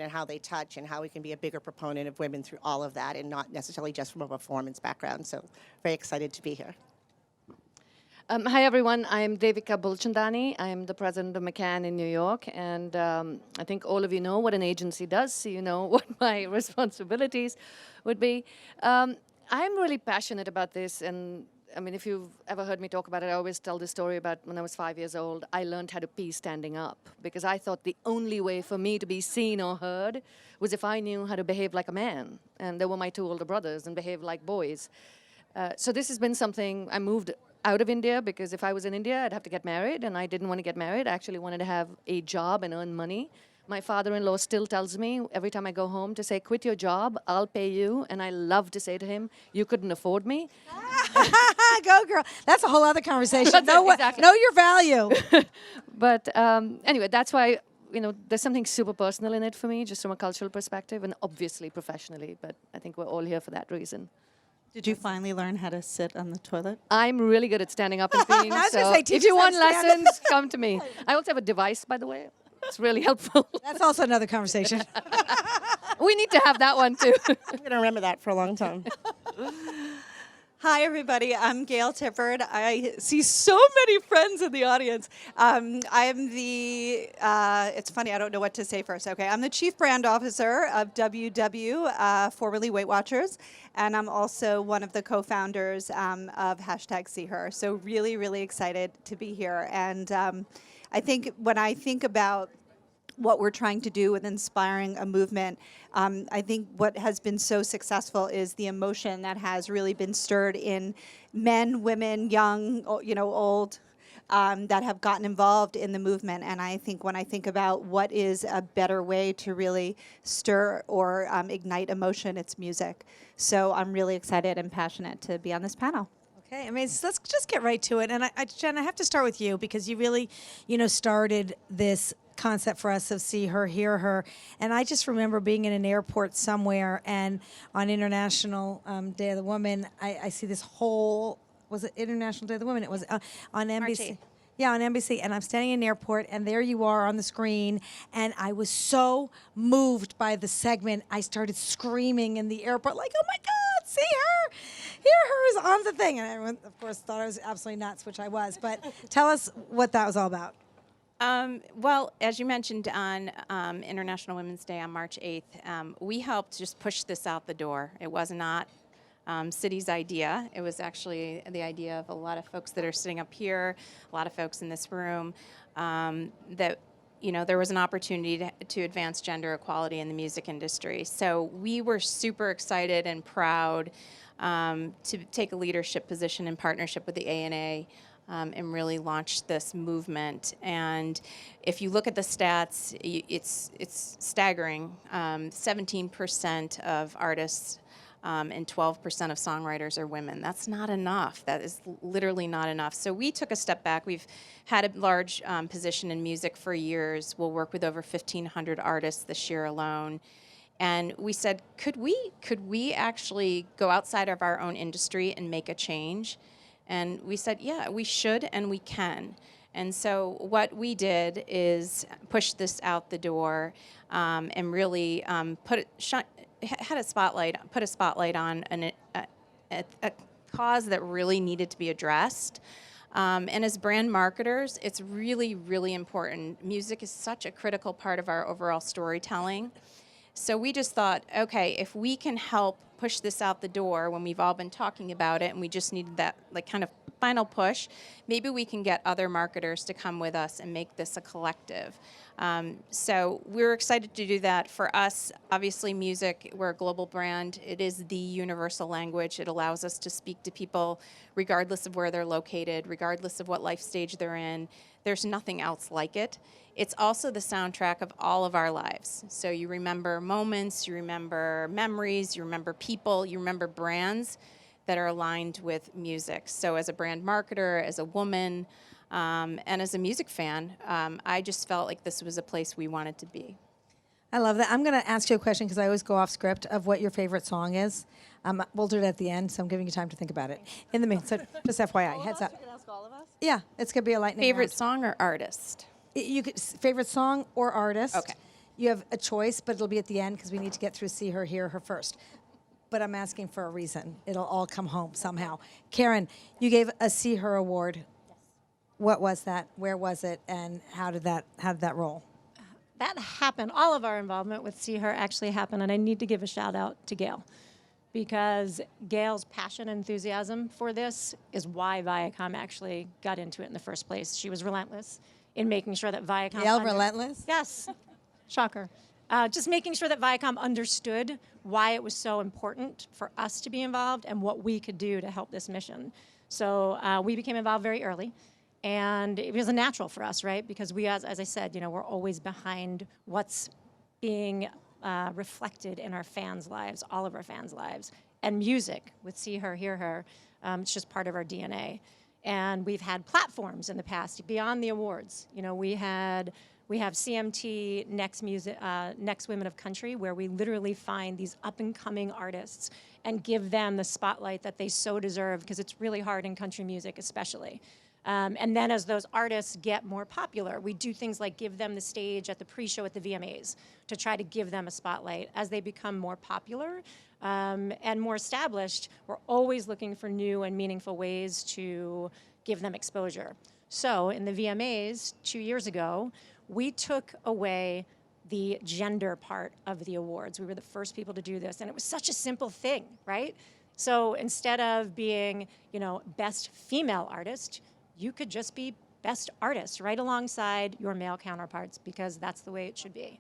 and how they touch and how we can be a bigger proponent of women through all of that and not necessarily just from a performance background. So very excited to be here. Hi, everyone. I'm Devika Bulchandani. I'm the president of McCann in New York. And I think all of you know what an agency does, so you know what my responsibilities would be. I'm really passionate about this. And I mean, if you've ever heard me talk about it, I always tell the story about when I was 5 years old, I learned how to pee standing up because I thought the only way for me to be seen or heard was if I knew how to behave like a man. And they were my two older brothers and behave like boys. So this has been something I moved out of India because if I was in India, I'd have to get married, and I didn't want to get married. I actually wanted to have a job and earn money. My father-in-law still tells me every time I go home to say, quit your job, I'll pay you. And I love to say to him, you couldn't afford me. Go, girl. That's a whole other conversation. Exactly. Know your value. But anyway, that's why, there's something super personal in it for me, just from a cultural perspective, and obviously professionally. But I think we're all here for that reason. Did you finally learn how to sit on the toilet? I'm really good at standing up and peeing. I was gonna So say, teach if you us how want to stand. lessons, come to me. I also have a device, by the way. It's really helpful. That's also another conversation. We need to have that one, too. I'm going to remember that for a long time. Hi, everybody. I'm Gail Tifford. I see so many friends in the audience. I am the, it's funny, I don't know what to say first. Okay, I'm the Chief Brand Officer of WW, formerly Weight Watchers, and I'm also one of the co-founders of #SeeHer. So really, really excited to be here. And I think when I think about what we're trying to do with inspiring a movement, I think what has been so successful is the emotion that has really been stirred in men, women, young, old, that have gotten involved in the movement. And I think when I think about what is a better way to really stir or ignite emotion, it's music. So I'm really excited and passionate to be on this panel. Okay, amazing. So let's just get right to it. And Jen, I have to start with you because you really, started this concept for us of See Her, Hear Her. And I just remember being in an airport somewhere, and on International Day of the Woman, I see this whole, was it International Day of the Woman? It was on NBC. Yeah, on NBC, and I'm standing in an airport, and there you are on the screen, and I was so moved by the segment, I started screaming in the airport, like, oh my God, See Her, Hear Her is on the thing. And everyone, of course, thought I was absolutely nuts, which I was. But tell us what that was all about. Well, as you mentioned on International Women's Day on March 8th, we helped just push this out the door. It was not Citi's idea. It was actually the idea of a lot of folks that are sitting up here, a lot of folks in this room, that there was an opportunity to advance gender equality in the music industry. So we were super excited and proud to take a leadership position in partnership with the ANA. And really launched this movement. And if you look at the stats, it's staggering. 17% of artists and 12% of songwriters are women. That's not enough. That is literally not enough. So we took a step back. We've had a large position in music for years. We'll work with over 1,500 artists this year alone. And we said, could we actually go outside of our own industry and make a change? And we said, yeah, we should and we can. And so what we did is push this out the door and really put a spotlight on a cause that really needed to be addressed. And as brand marketers, it's really, really important. Music is such a critical part of our overall storytelling. So we just thought, okay, if we can help push this out the door when we've all been talking about it and we just needed that kind of final push, maybe we can get other marketers to come with us and make this a collective. So we're excited to do that. For us, obviously music, we're a global brand. It is the universal language. It allows us to speak to people regardless of where they're located, regardless of what life stage they're in. There's nothing else like it. It's also the soundtrack of all of our lives. So you remember moments, you remember memories, you remember people, you remember brands that are aligned with music. So as a brand marketer, as a woman, and as a music fan, I just felt like this was a place we wanted to be. I love that. I'm going to ask you a question because I always go off script of what your favorite song is. We'll do it at the end, so I'm giving you time to think about it. In the meantime, so just FYI, heads up. You can ask all of us? Yeah, it's going to be a lightning Favorite round. song or artist? You could favorite song or artist. Okay. You have a choice, but it'll be at the end because we need to get through See Her, Hear Her first. But I'm asking for a reason. It'll all come home somehow. Karen, you gave a See Her award. Yes. What was that? Where was it? And how did that roll? That happened. All of our involvement with SeeHer actually happened, and I need to give a shout out to Gail, because Gail's passion and enthusiasm for this is why Viacom actually got into it in the first place. She was relentless in making sure that Viacom... Gail, relentless? Yes. Shocker. Just making sure that Viacom understood why it was so important for us to be involved and what we could do to help this mission. So we became involved very early. And it was a natural for us, right? Because we, as I said, we're always behind what's being reflected in our fans' lives, all of our fans' lives. And music, with See Her, Hear Her, it's just part of our DNA. And we've had platforms in the past beyond the awards. We have CMT Next Women of Country, where we literally find these up-and-coming artists and give them the spotlight that they so deserve, because it's really hard in country music especially. And then as those artists get more popular, we do things like give them the stage at the pre-show at the VMAs to try to give them a spotlight. As they become more popular and more established, we're always looking for new and meaningful ways to give them exposure. So in the VMAs 2 years ago, we took away the gender part of the awards. We were the first people to do this, and it was such a simple thing, right? So instead of being, best female artist, you could just be best artist right alongside your male counterparts, because that's the way it should be.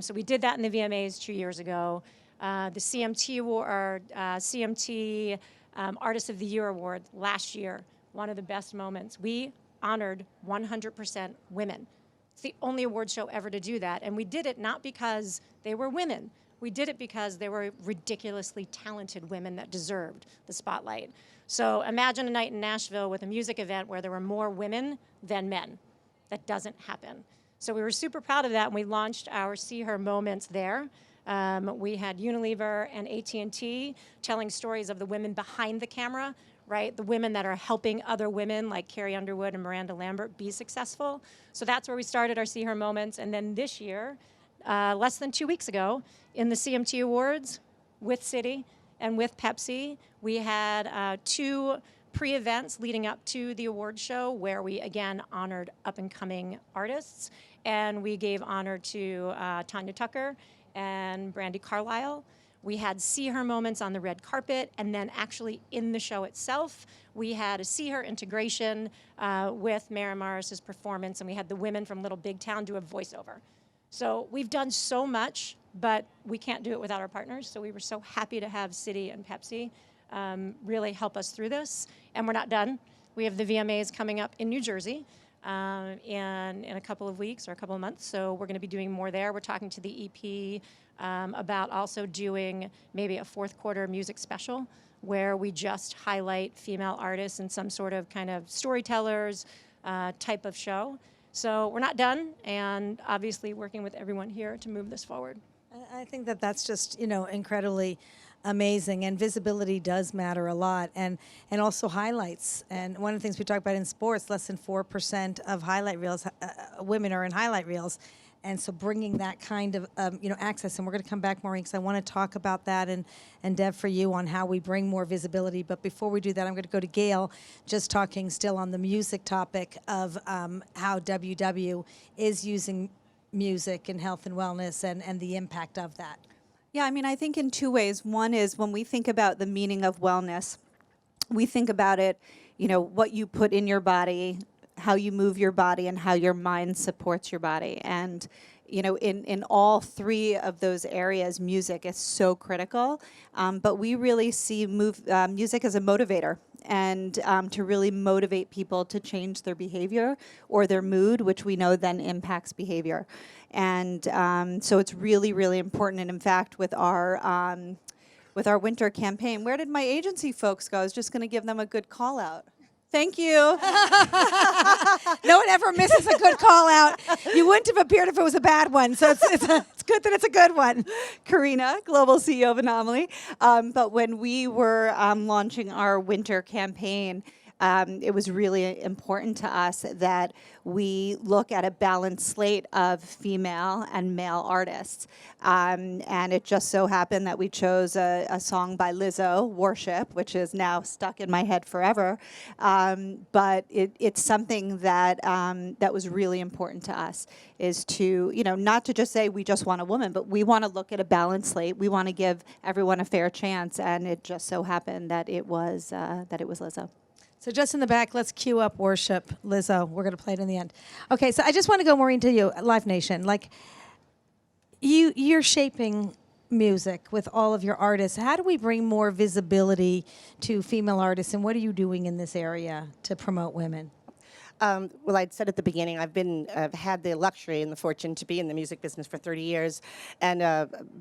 So we did that in the VMAs 2 years ago. The CMT Award, CMT Artist of the Year Award last year, one of the best moments. We honored 100% women. It's the only award show ever to do that, and we did it not because they were women. We did it because they were ridiculously talented women that deserved the spotlight. So imagine a night in Nashville with a music event where there were more women than men. That doesn't happen. So we were super proud of that, and we launched our See Her moments there. We had Unilever and AT&T telling stories of the women behind the camera, right? The women that are helping other women like Carrie Underwood and Miranda Lambert be successful. So that's where we started our See Her moments. And then this year, less than 2 weeks ago, in the CMT Awards with Citi and with Pepsi, we had 2 pre-events leading up to the award show where we, again, honored up-and-coming artists. And we gave honor to Tanya Tucker and Brandi Carlile. We had See Her moments on the red carpet, and then actually in the show itself, we had a See Her integration with Maren Morris's performance, and we had the women from Little Big Town do a voiceover. So we've done so much, but we can't do it without our partners, so we were so happy to have Citi and Pepsi really help us through this. And we're not done. We have the VMAs coming up in New Jersey in a couple of weeks or a couple of months, so we're going to be doing more there. We're talking to the EP about also doing maybe a fourth quarter music special where we just highlight female artists and some sort of kind of storytellers type of show. So we're not done, and obviously working with everyone here to move this forward. I think that that's just, incredibly amazing, and visibility does matter a lot, and also highlights. And one of the things we talk about in sports, less than 4% of highlight reels, women are in highlight reels. And so bringing that kind of, access, and we're going to come back, Maureen, because I want to talk about that, and Dev, for you, on how we bring more visibility. But before we do that, I'm going to go to Gail, just talking still on the music topic of how WW is using music in health and wellness and the impact of that. Yeah, I think in 2 ways. One is when we think about the meaning of wellness, we think about it, what you put in your body, how you move your body, and how your mind supports your body. And, in all 3 of those areas, music is so critical. But we really see music as a motivator, and to really motivate people to change their behavior or their mood, which we know then impacts behavior. And so it's really, really important. And in fact, with our winter campaign, where did my agency folks go? I was just going to give them a good call out. Thank you. No one ever misses a good call out. You wouldn't have appeared if it was a bad one. So it's good that it's a good one. Karina, Global CEO of Anomaly. But when we were launching our winter campaign, it was really important to us that we look at a balanced slate of female and male artists. And it just so happened that we chose a song by Lizzo, Worship, which is now stuck in my head forever. But it's something that that was really important to us, is to, not to just say we just want a woman, but we want to look at a balanced slate. We want to give everyone a fair chance, and it just so happened that it was Lizzo. So just in the back, let's cue up Worship, Lizzo. We're going to play it in the end. Okay, so I just want to go, Maureen, to you, Live Nation. Like, you're shaping music with all of your artists. How do we bring more visibility to female artists, and what are you doing in this area to promote women? Well, I'd said at the beginning, I've had the luxury and the fortune to be in the music business for 30 years. And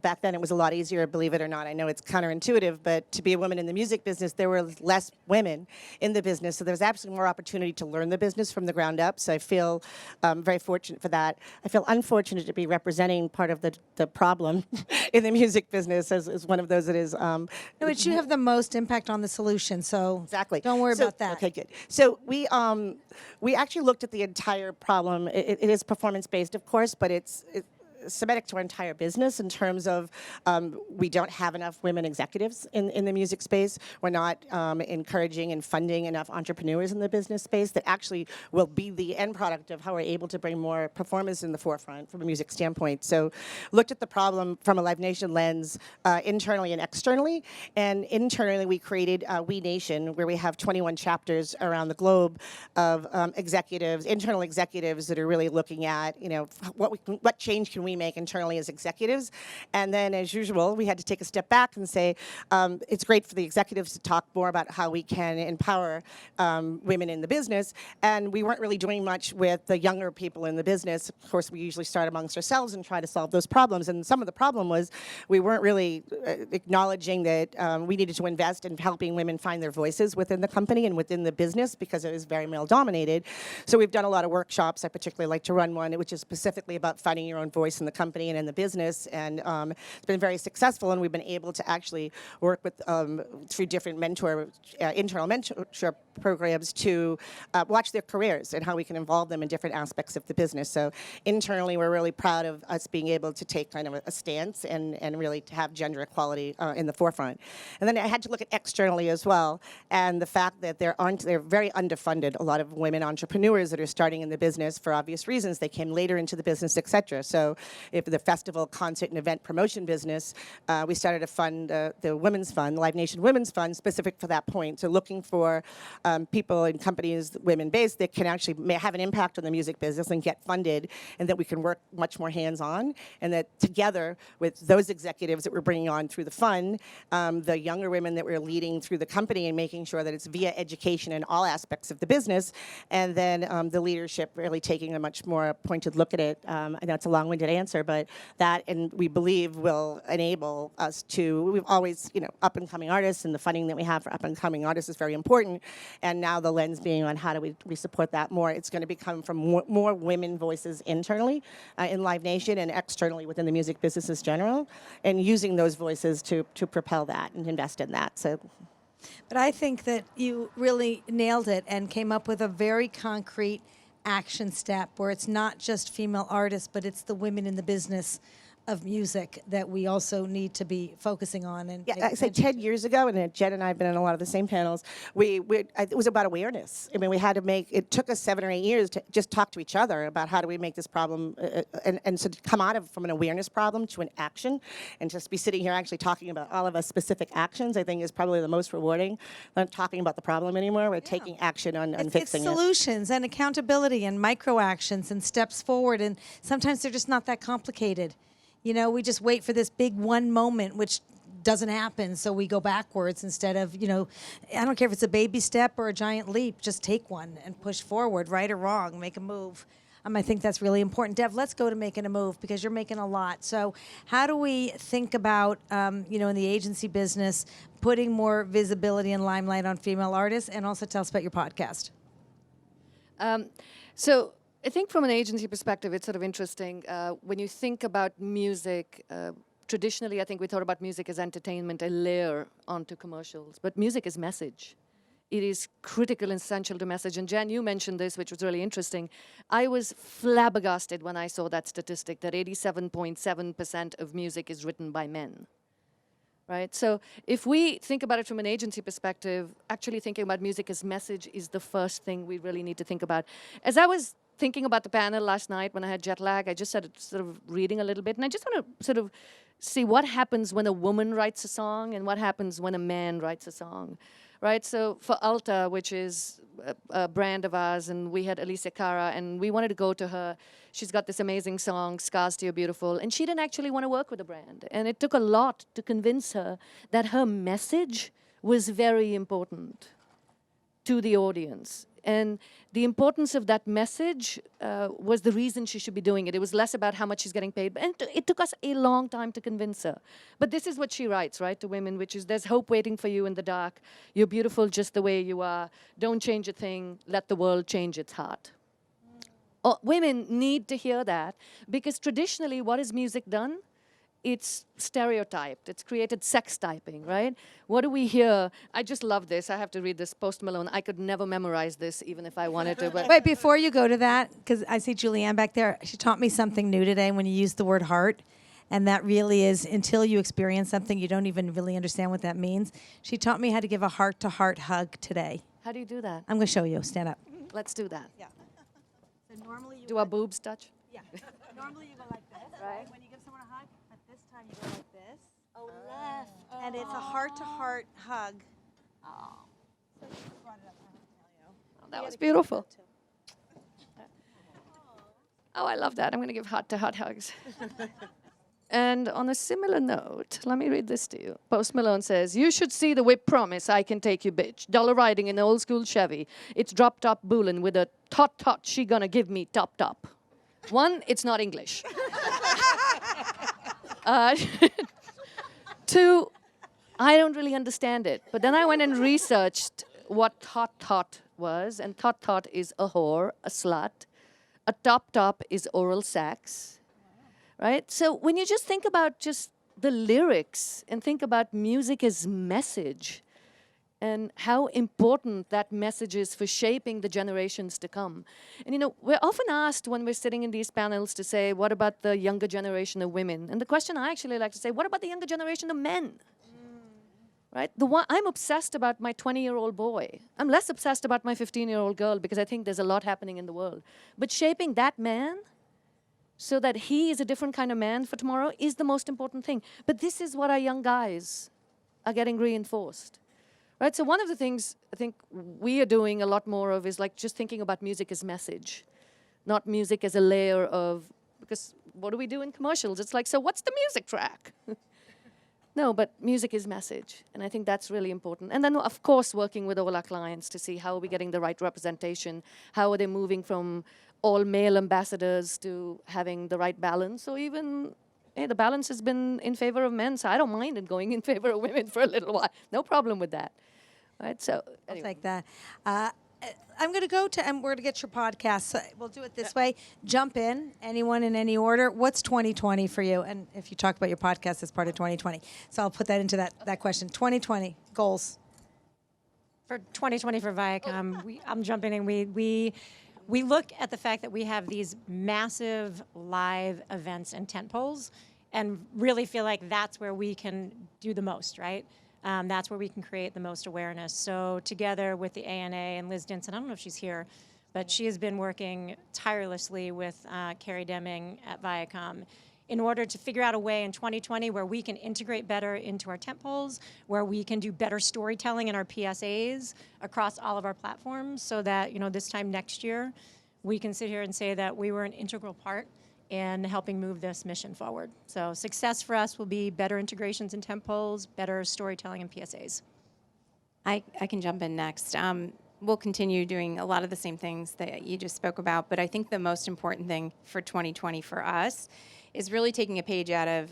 back then it was a lot easier, believe it or not. I know it's counterintuitive, but to be a woman in the music business, there were less women in the business. So there was absolutely more opportunity to learn the business from the ground up. So I feel very fortunate for that. I feel unfortunate to be representing part of the problem in the music business as one of those that is. No, but you have the most impact on the solution, so exactly. Don't worry about that. Okay, good. So we actually looked at the entire problem. It is performance-based, of course, but it's Semitic to our entire business in terms of we don't have enough women executives in the music space. We're not encouraging and funding enough entrepreneurs in the business space that actually will be the end product of how we're able to bring more performers in the forefront from a music standpoint. So looked at the problem from a Live Nation lens internally and externally. And internally we created We Nation, where we have 21 chapters around the globe of executives, internal executives that are really looking at, what change can we make internally as executives. And then, as usual, we had to take a step back and say, it's great for the executives to talk more about how we can empower women in the business. And we weren't really doing much with the younger people in the business. Of course, we usually start amongst ourselves and try to solve those problems. And some of the problem was we weren't really acknowledging that we needed to invest in helping women find their voices within the company and within the business, because it was very male-dominated. So we've done a lot of workshops. I particularly like to run one, which is specifically about finding your own voice in the company and in the business, and it's been very successful, and we've been able to actually work with through different internal mentorship programs to watch their careers and how we can involve them in different aspects of the business. So internally, we're really proud of us being able to take kind of a stance and really to have gender equality in the forefront. And then I had to look at externally as well, and the fact that they're very underfunded. A lot of women entrepreneurs that are starting in the business for obvious reasons. They came later into the business, et cetera. So if the festival, concert, and event promotion business, we started a fund, the Women's Fund, Live Nation Women's Fund, specific for that point. So looking for people and companies, women-based, that can actually have an impact on the music business and get funded, and that we can work much more hands-on, and that together with those executives that we're bringing on through the fund, the younger women that we're leading through the company and making sure that it's via education in all aspects of the business, and then the leadership really taking a much more pointed look at it. I know it's a long-winded answer, but that, and we believe, will enable us to, we've always, up-and-coming artists, and the funding that we have for up-and-coming artists is very important, and now the lens being on how do we support that more. It's going to become from more women voices internally in Live Nation and externally within the music business as general, and using those voices to propel that and invest in that. So. But I think that you really nailed it and came up with a very concrete action step where it's not just female artists, but it's the women in the business of music that we also need to be focusing on. And yeah, I said 10 years ago, and Jen and I have been in a lot of the same panels, it was about awareness. I mean, we had to it took us 7 or 8 years to just talk to each other about how do we make this problem, and so to come out from an awareness problem to an action, and just be sitting here actually talking about all of us specific actions, I think is probably the most rewarding. We're not talking about the problem anymore, we're taking action on fixing it. It's solutions and accountability and micro actions and steps forward, and sometimes they're just not that complicated. We just wait for this big one moment, which doesn't happen, so we go backwards instead of, I don't care if it's a baby step or a giant leap, just take one and push forward, right or wrong, make a move. I think that's really important. Dev, let's go to making a move, because you're making a lot. So how do we think about, in the agency business, putting more visibility and limelight on female artists, and also tell us about your podcast? So I think from an agency perspective, it's sort of interesting. When you think about music, traditionally, I think we thought about music as entertainment, a layer onto commercials. But music is message. it is critical and essential to message. And Jen, you mentioned this, which was really interesting. I was flabbergasted when I saw that statistic that 87.7% of music is written by men. Right? So if we think about it from an agency perspective, actually thinking about music as message is the first thing we really need to think about. As I was thinking about the panel last night when I had jet lag, I just started sort of reading a little bit, and I just want to sort of see what happens when a woman writes a song and what happens when a man writes a song. Right, so for Alta, which is a brand of ours, and we had Alicia Cara, and we wanted to go to her. She's got this amazing song, Scars to You're Beautiful, and she didn't actually want to work with the brand. And it took a lot to convince her that her message was very important to the audience. And the importance of that message was the reason she should be doing it. It was less about how much she's getting paid. And it took us a long time to convince her. But this is what she writes, right, to women, which is, there's hope waiting for you in the dark. You're beautiful just the way you are. Don't change a thing. Let the world change its heart. Women need to hear that, because traditionally, what has music done? It's stereotyped. It's created sex typing, right? What do we hear? I just love this. I have to read this. Post Malone. I could never memorize this, even if I wanted to. But Wait, before you go to that, because I see Julianne back there, she taught me something new today when you use the word heart. And that really is, until you experience something, you don't even really understand what that means. She taught me how to give a heart-to-heart hug today. How do you do that? I'm going to show you. Stand up. Let's do that. Yeah. So normally you Do our boobs touch? Yeah. Normally you go like this, right? When you give someone a hug, but this time you go like this. Oh, left. And it's a heart-to-heart hug. Oh. So you brought it up. I have to tell you. Oh, that was beautiful. Oh, I love that. I'm going to give heart-to-heart hugs. And on a similar note, let me read this to you. Post Malone says, you should see the whip promise, I can take you, bitch. Dollar riding in an old school Chevy. It's drop-top bullin' with a tot-tot, she gonna give me top-top. One, it's not English. Two, I don't really understand it. But then I went and researched what tot-tot was, and tot-tot is a whore, a slut. A top-top is oral sex. Right? So when you just think about just the lyrics and think about music as message and how important that message is for shaping the generations to come. And you know, we're often asked when we're sitting in these panels to say, what about the younger generation of women? And the question I actually like to say, what about the younger generation of men? Right? I'm obsessed about my 20-year-old boy. I'm less obsessed about my 15-year-old girl because I think there's a lot happening in the world. But shaping that man so that he is a different kind of man for tomorrow is the most important thing. But this is what our young guys are getting reinforced. Right? So one of the things I think we are doing a lot more of is like just thinking about music as message, not music as a layer of, because what do we do in commercials? It's like, so what's the music track? No, but music is message. And I think that's really important. And then, of course, working with all our clients to see how are we getting the right representation, how are they moving from all male ambassadors to having the right balance, or even, hey, the balance has been in favor of men, so I don't mind it going in favor of women for a little while. No problem with that. Right? So anyway. I'll take that. I'm going to go to, and we're going to get your podcast. So we'll do it this way. Jump in, anyone in any order. What's 2020 for you? And if you talk about your podcast as part of 2020. So I'll put that into that question. 2020, goals. For 2020 for Viacom, I'm jumping in. We look at the fact that we have these massive live events and tentpoles and really feel like that's where we can do the most, right? That's where we can create the most awareness. So together with the ANA and Liz Dinson, I don't know if she's here, but she has been working tirelessly with Carrie Deming at Viacom in order to figure out a way in 2020 where we can integrate better into our tentpoles, where we can do better storytelling in our PSAs across all of our platforms, so that, you know, this time next year, we can sit here and say that we were an integral part in helping move this mission forward. So success for us will be better integrations in tentpoles, better storytelling in PSAs. I can jump in next. We'll continue doing a lot of the same things that you just spoke about, but I think the most important thing for 2020 for us is really taking a page out of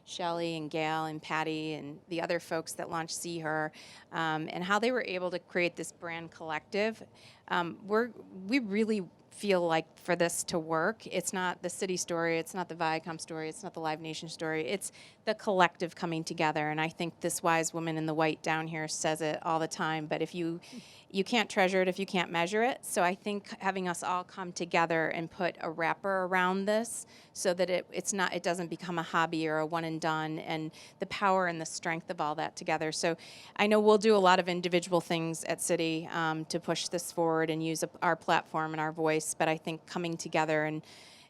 Shelley and Gail and Patty and the other folks that launched SeeHer, and how they were able to create this brand collective. We really feel like for this to work, it's not the Citi story, it's not the Viacom story, it's not the Live Nation story, it's the collective coming together. And I think this wise woman in the white down here says it all the time, but if you can't treasure it if you can't measure it. So I think having us all come together and put a wrapper around this so that it doesn't become a hobby or a one and done, and the power and the strength of all that together. So I know we'll do a lot of individual things at Citi to push this forward and use our platform and our voice, but I think coming together and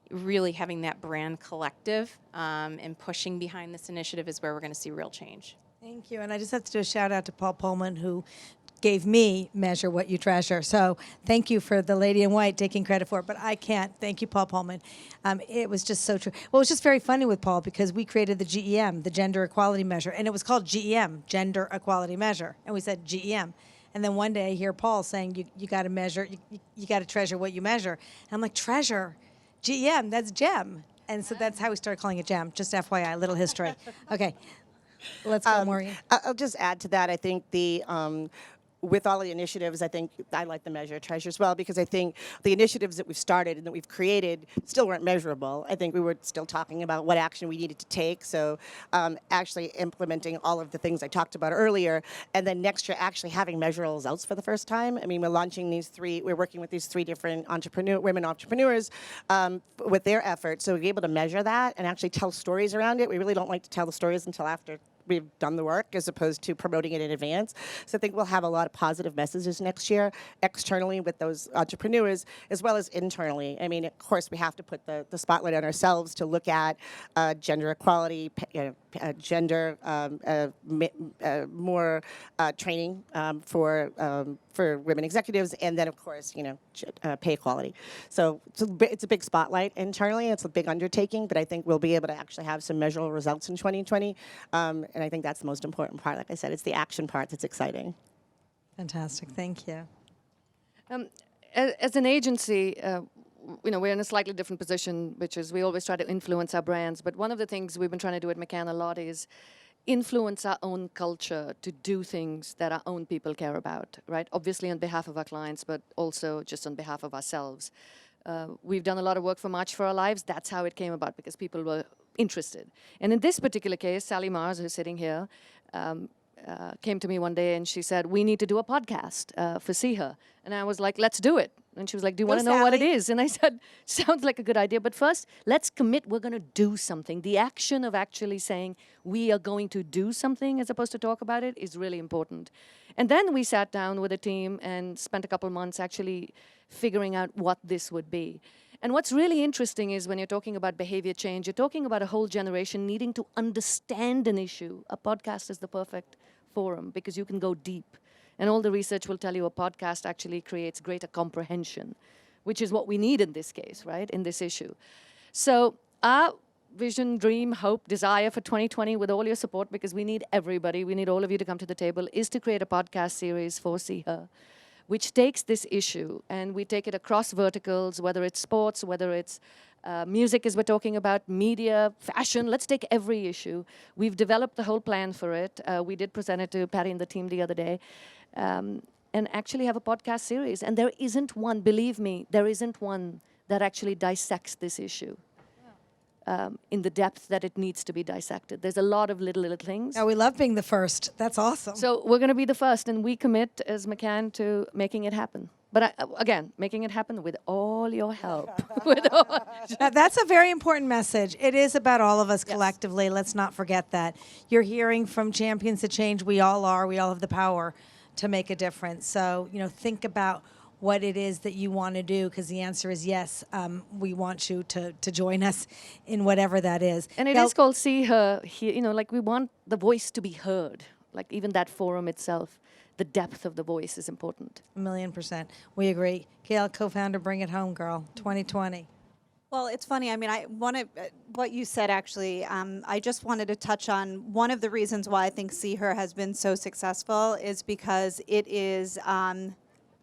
really having that brand collective and pushing behind this initiative is where we're going to see real change. Thank you. And I just have to do a shout out to Paul Pullman, who gave me Measure What You Treasure. So thank you for the lady in white taking credit for it, but I can't. Thank you, Paul Pullman. It was just so true. Well, it was just very funny with Paul because we created the GEM, the Gender Equality Measure, and it was called GEM, Gender Equality Measure, and we said GEM. And then one day I hear Paul saying, you got to measure, you got to treasure what you measure. And I'm like, treasure? GEM, that's GEM. And so that's how we started calling it GEM, just FYI, a little history. Okay, let's go, Maureen. I'll just add to that. I think with all the initiatives, I think I like the measure treasure as well, because I think the initiatives that we've started and that we've created still weren't measurable. I think we were still talking about what action we needed to take. So actually implementing all of the things I talked about earlier, and then next year actually having measurable results for the first time. I mean, we're working with these 3 different women entrepreneurs with their efforts. So we're able to measure that and actually tell stories around it. We really don't like to tell the stories until after we've done the work, as opposed to promoting it in advance. So I think we'll have a lot of positive messages next year, externally with those entrepreneurs, as well as internally. I mean, of course, we have to put the spotlight on ourselves to look at gender equality, gender, more training for women executives, and then, of course, pay equality. So it's a big spotlight internally. It's a big undertaking, but I think we'll be able to actually have some measurable results in 2020. And I think that's the most important part. Like I said, it's the action part that's exciting. Fantastic. Thank you. As an agency, we're in a slightly different position, which is we always try to influence our brands. But one of the things we've been trying to do at McCann a lot is influence our own culture to do things that our own people care about, right? Obviously on behalf of our clients, but also just on behalf of ourselves. We've done a lot of work for March for Our Lives. That's how it came about, because people were interested. And in this particular case, Sally Mars, who's sitting here, came to me one day and she said, we need to do a podcast for SeeHer. And I was like, let's do it. And she was like, do you want to know what it is? And I said, sounds like a good idea. But first, let's commit we're going to do something. The action of actually saying we are going to do something as opposed to talk about it is really important. And then we sat down with a team and spent a couple months actually figuring out what this would be. And what's really interesting is when you're talking about behavior change, you're talking about a whole generation needing to understand an issue. A podcast is the perfect forum because you can go deep. And all the research will tell you a podcast actually creates greater comprehension, which is what we need in this case, right, in this issue. So our vision, dream, hope, desire for 2020, with all your support, because we need everybody, we need all of you to come to the table, is to create a podcast series for SeeHer, which takes this issue and we take it across verticals, whether it's sports, whether it's music, as we're talking about, media, fashion. Let's take every issue. We've developed the whole plan for it. We did present it to Patty and the team the other day, and actually have a podcast series. And there isn't one, believe me, there isn't one that actually dissects this issue in the depth that it needs to be dissected. There's a lot of little things. Oh, we love being the first. That's awesome. So we're going to be the first, and we commit as McCann to making it happen. But again, making it happen with all your help. That's a very important message. It is about all of us collectively. Let's not forget that. You're hearing from champions of change. We all are. We all have the power to make a difference. So, think about what it is that you want to do, because the answer is yes. We want you to join us in whatever that is. And it is called SeeHer. We want the voice to be heard. Like even that forum itself. The depth of the voice is important. 1,000,000%. We agree. Gail, co-founder, bring it home, girl. 2020. Well, it's funny. I mean, I want to, what you said actually, I just wanted to touch on one of the reasons why I think SeeHer has been so successful is because it is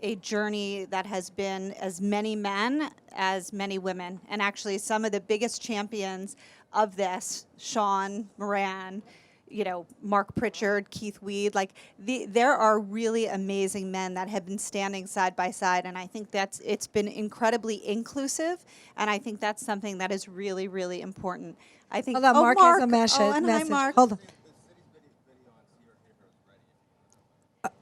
a journey that has been as many men as many women. And actually some of the biggest champions of this, Sean Moran, Mark Pritchard, Keith Weed, there are really amazing men that have been standing side by side, and I think it's been incredibly inclusive, and I think that's something that is really, really important. I think. Hold on, oh, Mark Mark. has a message. Oh, and hi, Mark. Hold on.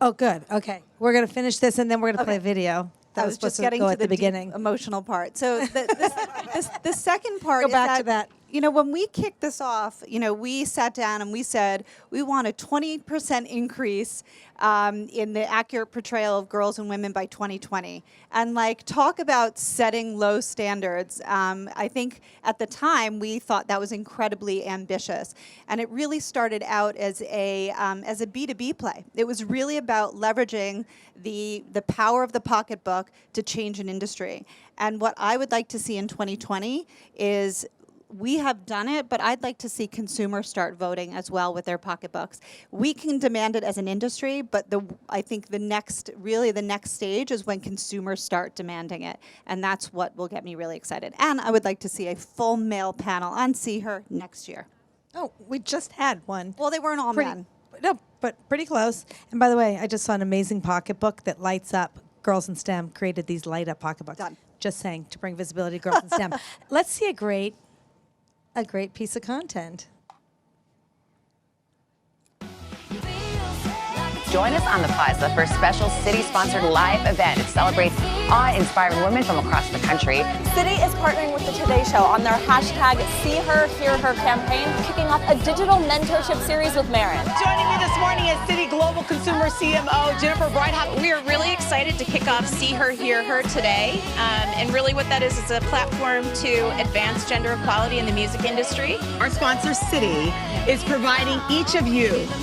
Oh, good. Okay. We're going to finish this, and then we're going to play a video. That I was was supposed just to getting go to at the the beginning. deep emotional part. So the second part Go is back to that. You know, when we kicked this off, you know, we sat down and we said we want a 20% increase in the accurate portrayal of girls and women by 2020. And like, talk about setting low standards. I think at the time we thought that was incredibly ambitious, and it really started out as a B2B play. It was really about leveraging the power of the pocketbook to change an industry. And what I would like to see in 2020 is, we have done it, but I'd like to see consumers start voting as well with their pocketbooks. We can demand it as an industry, but I think the next stage is when consumers start demanding it, and that's what will get me really excited. And I would like to see a full male panel on SeeHer next year. Oh, we just had one. Well, they weren't all men. No, but pretty close. And by the way, I just saw an amazing pocketbook that lights up. Girls in STEM created these light-up pocketbooks. Done. Just saying, to bring visibility to girls in STEM. Let's see a great piece of content. Join us on the Plaza for a special Citi-sponsored live event. It celebrates awe-inspiring women from across the country. Citi is partnering with the Today Show on their hashtag #SeeHer campaign, kicking off a digital mentorship series with Maureen. Joining me this morning is Citi Global Consumer CMO Jennifer Breithaupt. We are really excited to kick off SeeHer today. And really what that is a platform to advance gender equality in the music industry. Our sponsor, Citi, is providing each of you